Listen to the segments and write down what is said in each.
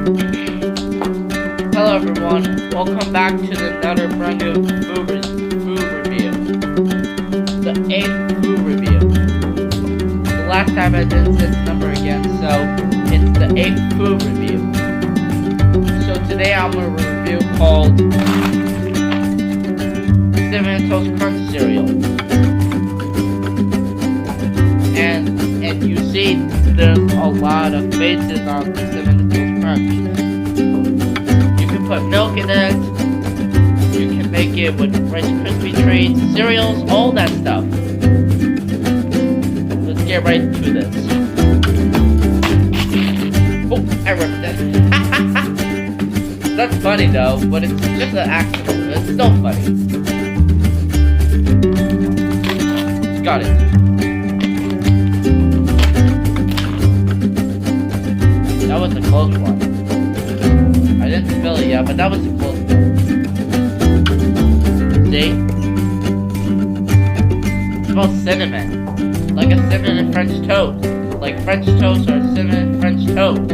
Hello everyone, welcome back to another brand new food review. The 8th food review. The last time I did this number again, so it's the 8th food review. So today I'm going to review called Cinnamon Toast Crunch cereal. And you see there's a lot of faces on the Cinnamon Toast Crunch. You can put milk in it, you can make it with Rice Krispie treats, cereals, all that stuff. Let's get right to this. Oh, I ripped it. That's funny though, but it's just an accident. It's still funny. Got it. That was a close one. I didn't spill it yet, but that was a close one. See? It smells cinnamon. Like a cinnamon French toast. Like French toast or cinnamon French toast.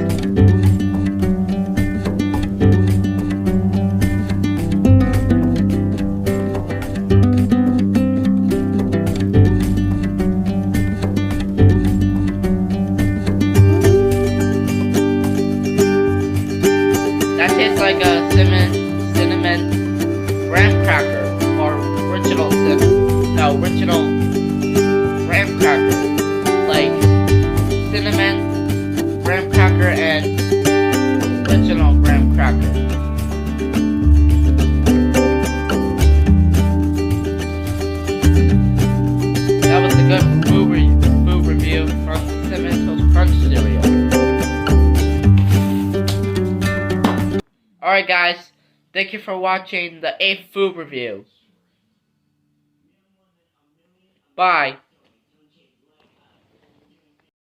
That tastes like a cinnamon graham cracker, or original graham cracker, like cinnamon graham cracker and original graham cracker. That was a good food review from the Cinnamon Toast Crunch cereal. Alright guys, thank you for watching the 8th food review. Bye.